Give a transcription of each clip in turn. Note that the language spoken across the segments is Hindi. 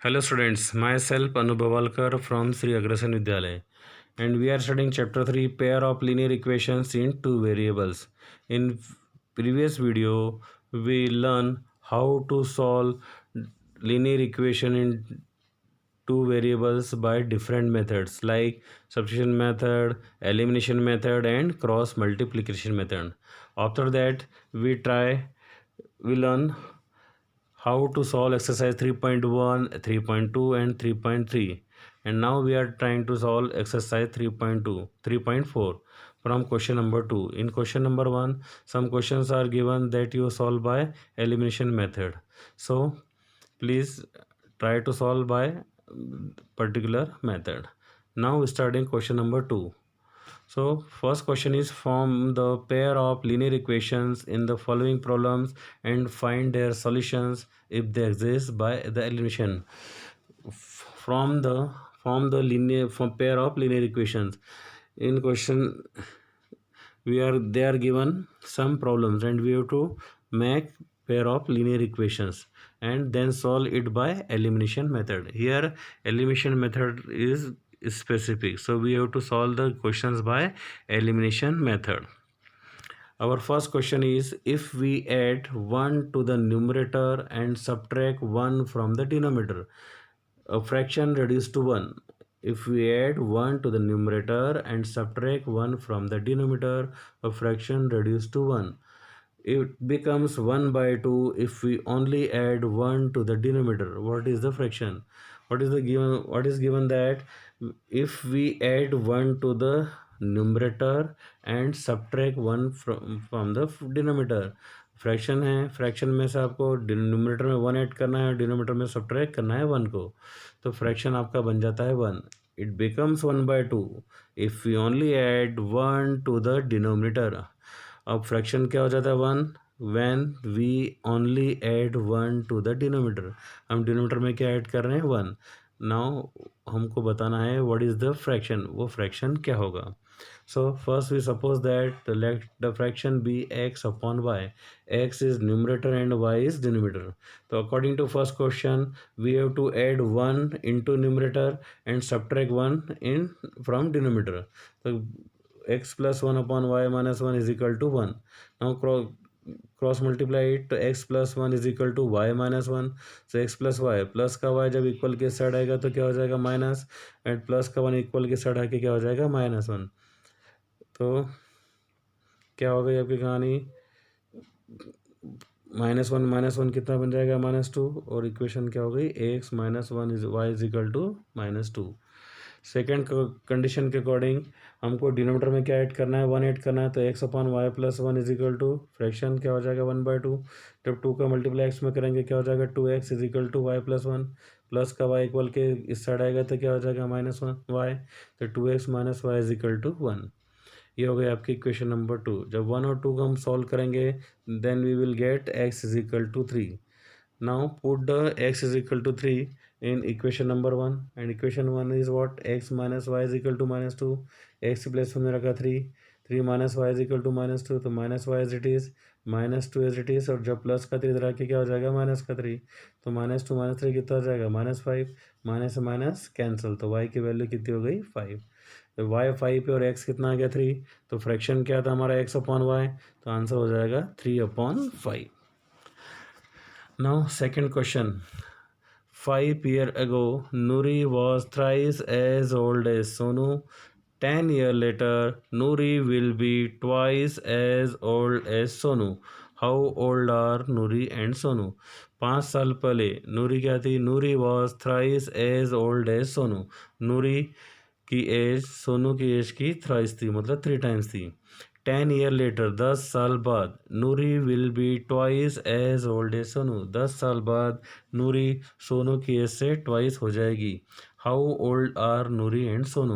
Hello students, myself Anubhavalkar from Sri Agrasen Vidyalaya, and we are studying chapter 3 pair of linear equations in two variables. In previous video we learn how to solve linear equation in two variables by different methods like substitution method, elimination method and cross multiplication method. After that we learn how to solve exercise 3.1, 3.2 and 3.3, and now we are trying to solve exercise 3.2, 3.4 from question number 2. In question number 1 some questions are given that you solve by elimination method, so please try to solve by particular method. Now starting question number 2. So first question is, form the pair of linear equations in the following problems and find their solutions if they exist by the elimination. From the form the linear from pair of linear equations. In question they are given some problems and we have to make pair of linear equations and then solve it by elimination method. Here elimination method is specific, so we have to solve the questions by elimination method. Our first question is, if we add 1 to the numerator and subtract 1 from the denominator, a fraction reduced to 1. If we add 1 to the numerator and subtract 1 from the denominator, a fraction reduced to 1. It becomes 1 by 2 if we only add 1 to the denominator. What is the fraction? What is given that if we add 1 to the numerator and subtract 1 from the denominator, fraction है, फ्रैक्शन में से आपको न्यूमरेटर में 1 ऐड करना है, डिनोमीटर में सब्ट्रैक्ट करना है 1 को, तो फ्रैक्शन आपका बन जाता है 1. It becomes 1 by 2 if we only add 1 to the denominator. अब फ्रैक्शन क्या हो जाता है 1 when we only add 1 to the denominator. हम डिनोमीटर में क्या ऐड कर रहे हैं 1. नाउ हमको बताना है व्हाट इज़ द फ्रैक्शन, वो फ्रैक्शन क्या होगा. So first we suppose that let the fraction be x upon y. X is numerator and y is denominator. So according to first question, we have to add 1 into numerator and subtract 1 in from denominator. So x plus 1 upon y minus 1 is equal to 1. Now cross multiply it, तो x plus 1 is equal to y minus 1. So x plus y, plus का y जब इक्वल के साइड आएगा तो क्या हो जाएगा माइनस, एंड प्लस का 1 इक्वल के साइड आके क्या हो जाएगा -1. तो क्या हो गई आपकी कहानी, -1 कितना बन जाएगा -2, और इक्वेशन क्या हो गई x minus 1 is y is equal to -2. Second condition के अकॉर्डिंग हमको डिनोमीटर में क्या ऐड करना है 1 ऐड करना है, तो x upon y plus 1 is equal to fraction क्या हो जाएगा 1 by 2. जब 2 का मल्टीप्लाई x में करेंगे क्या हो जाएगा 2x is equal to y plus 1, plus का y इक्वल के इस साइड आएगा तो क्या हो जाएगा -1y, तो 2x minus y is equal to 1. ये हो गई आपकी इक्वेशन नंबर 2. जब 1 और 2 को हम सॉल्व करेंगे then we will get x is equal to 3. Now put the x is equal to 3 in equation number 1, and equation 1 is what, x minus y is equal to -2. x की प्लेस में रखा 3 minus y is equal to -2, तो -y as it is, -2 as it is, और जब प्लस का 3 इधर आके क्या हो जाएगा माइनस का 3, तो -2 -3 कितना हो जाएगा -5, माइनस से माइनस कैंसिल, तो y की वैल्यू कितनी हो गई 5. तो y 5 पे और x कितना आ गया 3, तो फ्रैक्शन क्या था हमारा x अपॉन y, तो आंसर हो जाएगा 3/5. Now second question. 5 years ago, Nuri was thrice as old as Sonu. 10 years later, Nuri will be twice as old as Sonu. How old are Nuri and Sonu? 5 साल पहले नूरी क्या थी, Noori was thrice as old as Sonu. Noori की एज सोनू की एज की थ्राइस थी, मतलब 3 times थी. 10 years later, 10 साल बाद, Noori will be twice as old as Sonu. 10 साल बाद नूरी सोनू की एज से ट्वाइस हो जाएगी. How old are Noori and Sonu.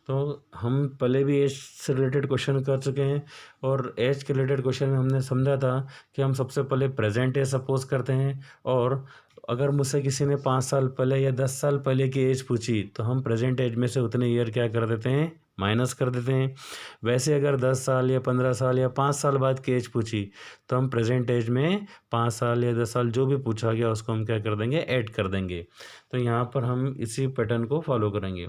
तो हम पहले भी एज से रिलेटेड क्वेश्चन कर चुके हैं, और एज के रिलेटेड क्वेश्चन में हमने समझा था कि हम सबसे पहले प्रेजेंट एज सपोज करते हैं, और अगर मुझसे किसी ने 5 साल पहले या 10 साल पहले की एज पूछी तो हम प्रेजेंट एज में से उतने ईयर क्या कर देते हैं माइनस कर देते हैं। वैसे अगर 10 साल या 15 साल या 5 साल बाद की एज पूछी तो हम प्रेजेंट एज में 5 साल या 10 साल जो भी पूछा गया उसको हम क्या कर देंगे, ऐड कर देंगे। तो यहाँ पर हम इसी पैटर्न को फॉलो करेंगे।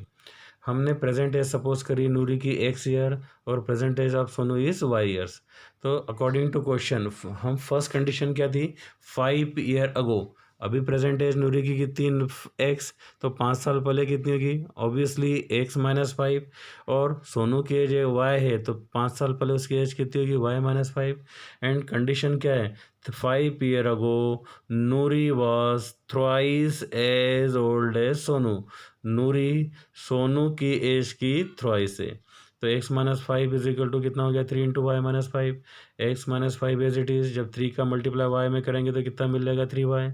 हमने प्रेजेंट एज सपोज करी नूरी की x ईयर और present age of Sonu is y years. तो अकॉर्डिंग टू क्वेश्चन हम फर्स्ट कंडीशन क्या थी, 5 ईयर अगो। अभी प्रेजेंट एज नूरी की कितनी, x, तो 5 साल पहले कितनी होगी, ऑब्वियसली x माइनस 5। और सोनू की एज y है तो 5 साल पहले उसकी एज कितनी होगी, y माइनस 5। एंड कंडीशन क्या है, 5 year ago Noori was thrice as old as Sonu. Noori Sonu की एज की थ्राइस है। तो x minus 5 is equal to कितना हो गया, 3 into y minus 5। X minus 5 as it is, जब 3 का मल्टीप्लाई y में करेंगे तो कितना मिल जाएगा, 3y।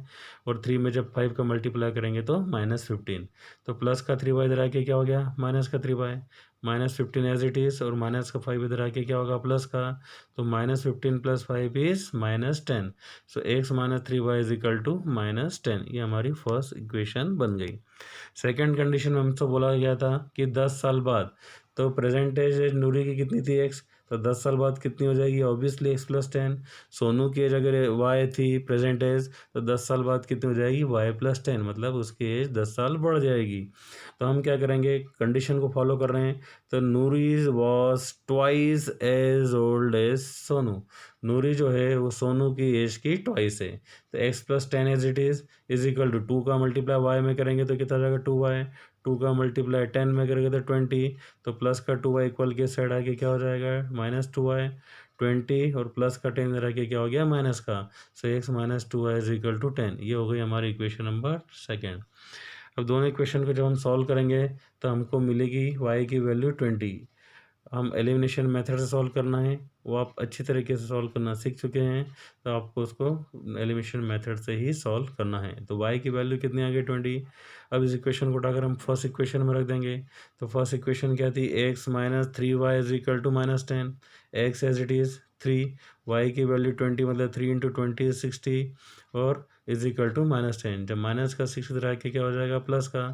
और 3 में जब 5 का मल्टीप्लाई करेंगे तो -15। तो प्लस का 3y इधर आके क्या हो गया, माइनस का 3y। -15 एज इट इज़ और माइनस का 5 इधर आके क्या होगा, प्लस का। तो -15 plus 5 is -10। So x minus 3y is equal to -10। ये हमारी फर्स्ट इक्वेशन बन गई। सेकेंड कंडीशन में हमसे बोला गया था कि 10 साल बाद, तो प्रेजेंट एज नूरी की कितनी थी, x, तो 10 साल बाद कितनी हो जाएगी, ऑब्वियसली x प्लस 10। सोनू की एज अगर y थी प्रेजेंट एज, तो 10 साल बाद कितनी हो जाएगी, y प्लस 10, मतलब उसकी एज 10 साल बढ़ जाएगी। तो हम क्या करेंगे, कंडीशन को फॉलो कर रहे हैं। तो Noori was twice as old as Sonu. Noori जो है वो सोनू की एज की ट्वाइस है। तो x plus 10 as it is equal to 2 का मल्टीप्लाई y में करेंगे तो कितना जाएगा, 2y। 2 का मल्टीप्लाई 10 में करेंगे तो 20। तो प्लस का 2y इक्वल के साइड आके क्या हो जाएगा, -2y। 20 और प्लस का 10 रह के क्या हो गया, माइनस का। So x minus 2y is equal to 10। ये हो गई हमारी इक्वेशन नंबर सेकेंड। अब दोनों इक्वेशन को जब हम सॉल्व करेंगे तो हमको मिलेगी y की वैल्यू 20। हम एलिमिनेशन मेथड से सॉल्व करना है, वो आप अच्छी तरीके से सॉल्व करना सीख चुके हैं, तो आपको उसको एलिमिनेशन मेथड से ही सॉल्व करना है। तो y की वैल्यू कितनी आ गई, 20। अब इस इक्वेशन को उठाकर हम फर्स्ट इक्वेशन में रख देंगे। तो फर्स्ट इक्वेशन क्या थी, x minus 3y is equal to -10। x as it is 3, y की वैल्यू 20, मतलब 3 इंटू 20 इज 60 और इज इक्वल टू -10। जब माइनस का 6 इधर आके क्या हो जाएगा, प्लस का।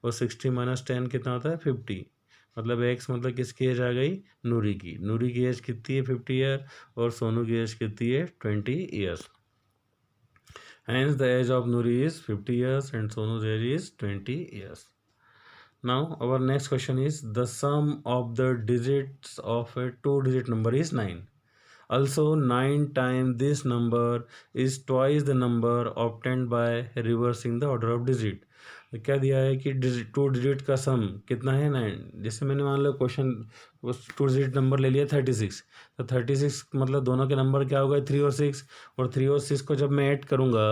और 60 माइनस 10 कितना होता है, 50। मतलब x मतलब किसकी एज आ गई, नूरी की। नूरी की एज कितनी है, 50 ईयर, और सोनू की एज कितनी है, 20 years. Hence the age of Nuri is 50 years and Sonu's age is 20 years. Now our next question is, the sum of the digits of a two-digit number is 9. Also 9 times this number is twice the number obtained by reversing the order of digit. तो क्या दिया है कि टू डिजिट का सम कितना है, 9। जैसे मैंने मान लो क्वेश्चन उस टू डिजिट नंबर ले लिया 36। तो 36 मतलब दोनों के नंबर क्या हो गए, 3 और 6। और 3 और 6 को जब मैं ऐड करूँगा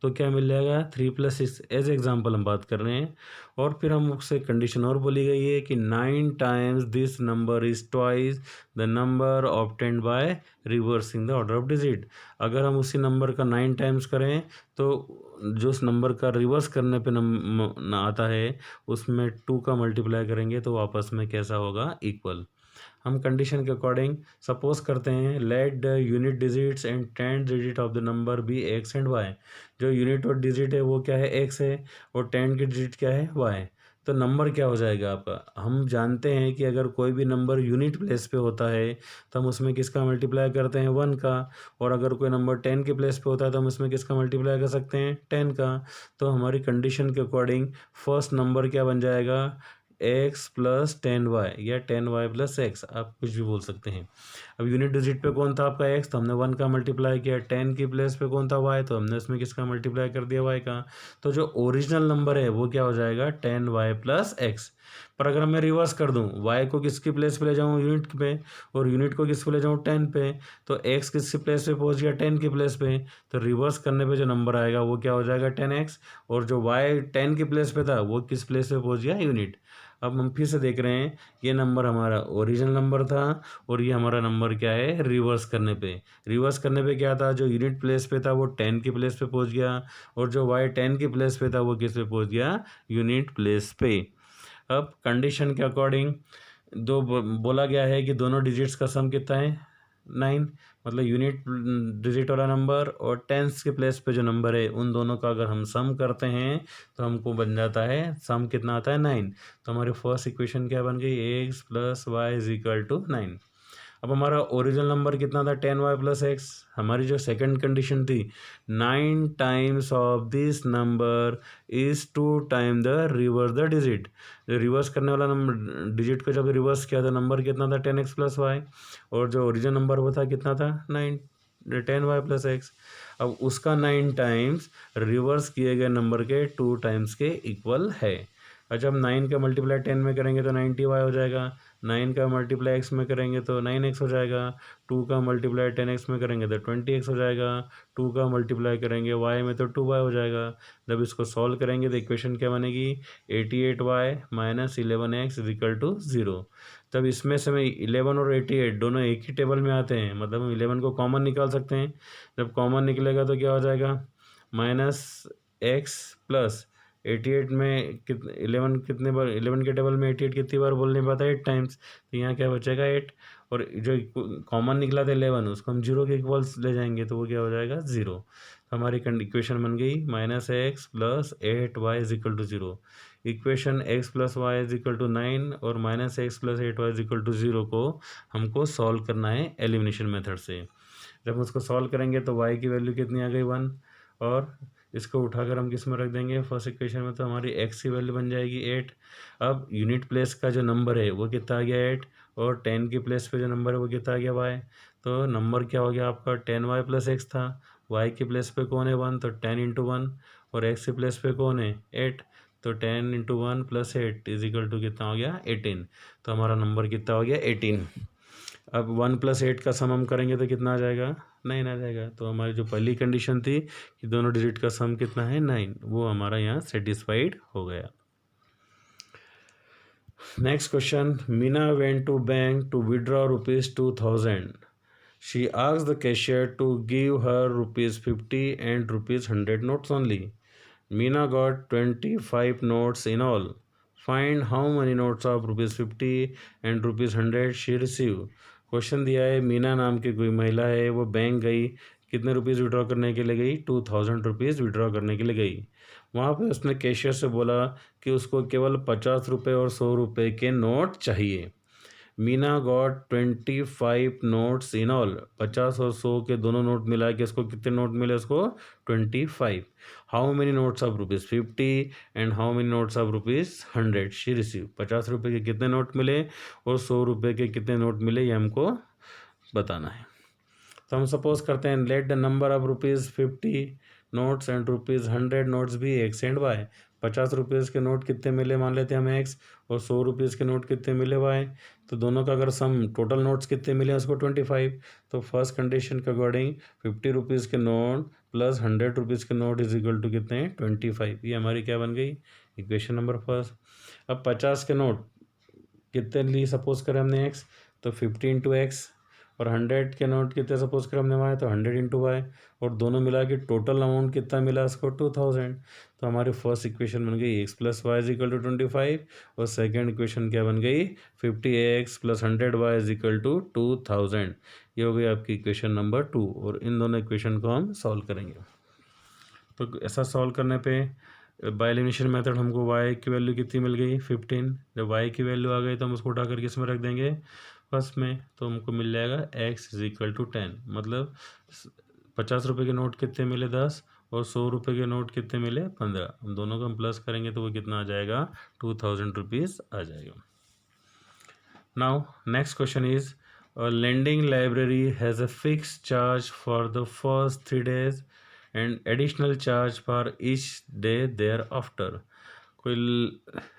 तो क्या मिल जाएगा, 3 + 6। एज एग्जाम्पल हम बात कर रहे हैं। और फिर हम उससे कंडीशन और बोली गई है कि 9 times this number is twice the number obtained by reversing the order of digit. अगर हम उसी नंबर का 9 टाइम्स करें तो जो उस नंबर का रिवर्स करने पे ना आता है उसमें 2 का मल्टीप्लाई करेंगे तो आपस में कैसा होगा, इक्वल। हम कंडीशन के अकॉर्डिंग सपोज करते हैं, let the unit digits and 10 digit of the number be x and y. जो यूनिट और डिजिट है वो क्या है, एक्स है, और 10 की डिजिट क्या है, वाई। तो नंबर क्या हो जाएगा आपका, हम जानते हैं कि अगर कोई भी नंबर यूनिट प्लेस पे होता है तो हम उसमें किसका मल्टीप्लाई करते हैं, 1 का। और अगर कोई नंबर 10 के प्लेस पे होता है तो हम इसमें किसका मल्टीप्लाई कर सकते हैं, 10 का। तो हमारी कंडीशन के अकॉर्डिंग फर्स्ट नंबर क्या बन जाएगा, x प्लस 10y या 10y प्लस x, आप कुछ भी बोल सकते हैं। अब यूनिट डिजिट पे कौन था आपका x, तो हमने 1 का मल्टीप्लाई किया। 10 की प्लेस पे कौन था y, तो हमने इसमें किसका मल्टीप्लाई कर दिया, y का। तो जो ओरिजिनल नंबर है वो क्या हो जाएगा, 10y प्लस x। पर अगर मैं रिवर्स कर दूं, y को किसकी प्लेस पे ले जाऊं, यूनिट पे, और यूनिट को किस पे ले जाऊं, 10 पे, तो x किसकी प्लेस पे पहुंच गया, 10 की प्लेस पे। तो रिवर्स करने पे जो नंबर आएगा वो क्या हो जाएगा, 10x। और जो y 10 की प्लेस पे था वो किस प्लेस पे पहुंच गया, यूनिट। अब हम फिर से देख रहे हैं, ये नंबर हमारा ओरिजिनल नंबर था और ये हमारा नंबर क्या है, रिवर्स करने पे। रिवर्स करने पे क्या था, जो यूनिट प्लेस पे था वो 10 की प्लेस पे पहुंच गया, और जो y 10 की प्लेस पे था वो किस पे पहुंच गया, यूनिट प्लेस पे। अब कंडीशन के अकॉर्डिंग बोला गया है कि दोनों डिजिट्स का सम कितना है, 9, मतलब यूनिट डिजिट वाला नंबर और टेंस के प्लेस पे जो नंबर है उन दोनों का अगर हम सम करते हैं तो हमको बन जाता है सम कितना आता है 9। तो हमारी फर्स्ट इक्वेशन क्या बन गई, x plus y is equal to 9। अब हमारा ओरिजिनल नंबर कितना था 10y प्लस एक्स। हमारी जो सेकंड कंडीशन थी 9 times of this number is 2 time the reverse the digit. Reverse करने वाला नंबर डिजिट को जब रिवर्स किया तो नंबर कितना था 10x प्लस वाई, और जो ओरिजिनल नंबर वो था कितना था 10y प्लस एक्स। अब उसका 9 टाइम्स रिवर्स किए गए नंबर के 2 टाइम्स के इक्वल है। और जब 9 का मल्टीप्लाई 10 में करेंगे तो 90y हो जाएगा, 9 का मल्टीप्लाई x में करेंगे तो 9x हो जाएगा, 2 का मल्टीप्लाई 10x में करेंगे तो 20x हो जाएगा, 2 का मल्टीप्लाई करेंगे y में तो 2y हो जाएगा। जब इसको सॉल्व करेंगे तो इक्वेशन क्या बनेगी, 88y minus 11x is equal to 0। तब इसमें से मैं 11 और 88 दोनों एक ही टेबल में आते हैं, मतलब हम 11 को कॉमन निकाल सकते हैं। जब कॉमन निकलेगा तो क्या हो जाएगा, माइनस एक्स प्लस 88 में कितने 11 कितने बार 11 के टेबल में 88 कितनी बार बोलने पाता है 8 टाइम्स, तो यहाँ क्या बचेगा 8। और जो कॉमन निकला था 11 उसको हम 0 के इक्वल्स ले जाएंगे तो वो क्या हो जाएगा 0। तो हमारी इक्वेशन बन गई minus x plus 8y is equal to 0। Equation x plus y is equal to 9 और minus x plus 8y is equal to 0 को हमको सॉल्व करना है एलिमिनेशन मेथड से। जब उसको सॉल्व करेंगे तो y की वैल्यू कितनी आ गई 1, और इसको उठाकर हम किस में रख देंगे फर्स्ट इक्वेशन में, तो हमारी x की वैल्यू बन जाएगी 8। अब यूनिट प्लेस का जो नंबर है वो कितना आ गया 8, और 10 की प्लेस पे जो नंबर है वो कितना आ गया y। तो नंबर क्या हो गया आपका 10y प्लस एक्स था, y की प्लेस पे कौन है 1 तो 10 इंटू 1, और x की प्लेस पे कौन है 8 तो 10 into 1 plus 8 is equal to कितना हो गया 18। तो हमारा नंबर कितना हो गया 18। अब 1 प्लस 8 का सम हम करेंगे तो कितना आ जाएगा 9 आ जाएगा। तो हमारी जो पहली कंडीशन थी कि दोनों डिजिट का सम कितना है 9, वो हमारा यहाँ सेटिस्फाइड हो गया। Next question, Meena went to bank to withdraw ₹2000। She asked the cashier to give her ₹50 and ₹100 notes only. Meena got 25 notes in all. Find how many notes of ₹50 and ₹100 she received. Question दिया है, मीना नाम की कोई महिला है, वो बैंक गई, कितने रुपीज़ विड्रॉ करने के लिए गई 2000 रुपीज़ विड्रॉ करने के लिए गई। वहाँ पे उसने कैशियर से बोला कि उसको केवल 50 रुपये और 100 रुपये के नोट चाहिए। Meena got 25 notes in all, 50 और 100 के दोनों नोट मिला के उसको कितने नोट मिले उसको 25। How many notes of ₹50 and how many notes of ₹100 she receive. 50 रुपये के कितने नोट मिले और 100 रुपये के कितने नोट मिले ये हमको बताना है। तो हम सपोज करते हैं let the number of ₹50 notes and ₹100 notes भी एक्स एंड वाई। 50 रुपीज़ के नोट कितने मिले मान लेते हैं हम एक्स, और 100 रुपीज़ के नोट कितने मिले वाई। तो दोनों का अगर सम टोटल नोट्स कितने मिले उसको 25। तो फर्स्ट कंडीशन के अकॉर्डिंग 50 रुपीज़ के नोट प्लस 100 रुपीज़ के नोट इज इक्वल टू कितने हैं 25। ये हमारी क्या बन गई इक्वेशन नंबर फर्स्ट। अब 50 के नोट कितने लिए सपोज करें हमने एक्स, तो 50 इंटू एक्स, और 100 के नोट कितने सपोज करें हमने वाई तो 100 इंटू वाई, और दोनों मिला के टोटल अमाउंट कितना मिला उसको 2000। तो हमारी फर्स्ट इक्वेशन बन गई x plus y is equal to 25, और सेकेंड इक्वेशन क्या बन गई 50x plus 100y is equal to 2000। ये हो गई आपकी इक्वेशन नंबर 2, और इन दोनों इक्वेशन को हम सॉल्व करेंगे। तो ऐसा सॉल्व करने पे बाय एलिमिनेशन मेथड हमको y की वैल्यू कितनी मिल गई 15। जब y की वैल्यू आ गई तो हम उसको उठाकर किस में रख देंगे फर्स्ट में, तो हमको मिल जाएगा x इज इक्वल टू 10। मतलब 50 रुपये के नोट कितने मिले 10, और 100 रुपये के नोट कितने मिले 15। हम दोनों को हम प्लस करेंगे तो वो कितना आ जाएगा 2000 रुपीज़ आ जाएगा। Now next question is, a lending library has a fixed charge for the first 3 days and additional charge for each day thereafter. कोई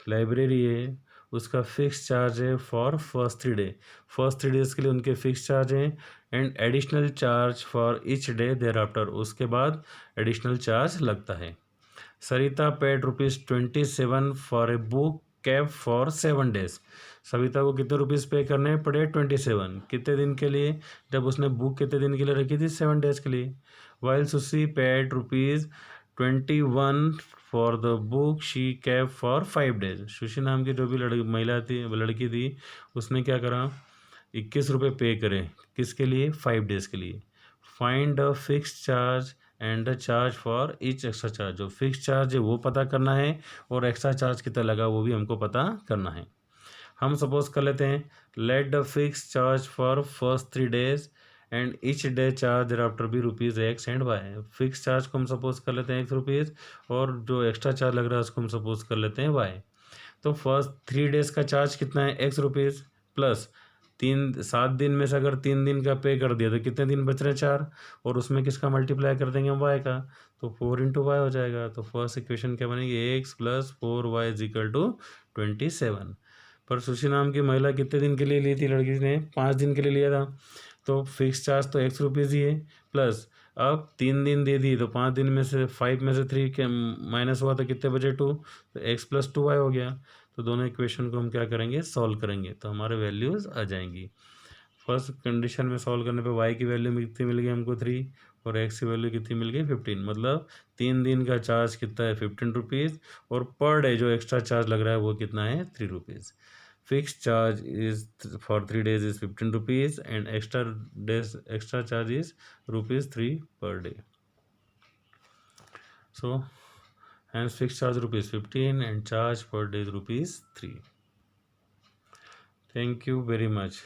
लाइब्रेरी है उसका फिक्स चार्ज है for first 3 day, first 3 days के लिए उनके फिक्स चार्ज हैं, and additional charge for each day thereafter, उसके बाद एडिशनल चार्ज लगता है। Sarita paid ₹27 for a book kept फॉर 7 days। सविता को कितने रुपीज़ पे करने पड़े 27, कितने दिन के लिए, जब उसने बुक कितने दिन के लिए रखी थी 7 days के लिए। While sushi paid ₹21 for the book she cab for 5 days। Sushi नाम की जो भी महिला थी लड़की थी उसने क्या करा ₹21 पे करें, किसके लिए? 5 डेज़ के लिए। Find the fixed charge and the charge for each extra charge. जो फिक्स चार्ज है वो पता करना है और एक्स्ट्रा चार्ज कितना लगा वो भी हमको पता करना है। हम सपोज कर लेते हैं, let the fix charge for first 3 days and each day charge thereafter be ₹X and Y। Fix charge को हम सपोज कर लेते हैं ₹X और जो एक्स्ट्रा चार्ज लग रहा है उसको हम सपोज कर लेते हैं Y। तो फर्स्ट 3 डेज का चार्ज कितना है? ₹X प्लस 7 दिन में से अगर 3 दिन का पे कर दिया तो कितने दिन बच रहे हैं? 4। और उसमें किसका मल्टीप्लाई कर देंगे हम? Y का। तो 4 इंटू वाई हो जाएगा। तो फर्स्ट इक्वेशन क्या बनेगी? X plus 4Y is equal to 27। पर सुशी नाम की महिला कितने दिन के लिए ली थी? लड़की ने 5 दिन के लिए लिया था। तो फिक्स चार्ज तो ₹X ही है, प्लस अब 3 दिन दे दी तो 5 दिन में से 5 में से 3 के माइनस हुआ तो कितने बचे? 2। तो X प्लस 2Y हो गया। तो दोनों इक्वेशन को हम क्या करेंगे? सॉल्व करेंगे तो हमारे वैल्यूज़ आ जाएंगी। फर्स्ट कंडीशन में सॉल्व करने पे Y की वैल्यू कितनी मिल गई हमको? 3 और X की वैल्यू कितनी मिल गई? 15। मतलब 3 दिन का चार्ज कितना है? ₹15 और पर डे जो एक्स्ट्रा चार्ज लग रहा है वो कितना है? ₹3। Fixed charge is for 3 days is ₹15 and extra charge is ₹3 per day. So hence fixed charge ₹15 and charge per day is ₹3. Thank you very much.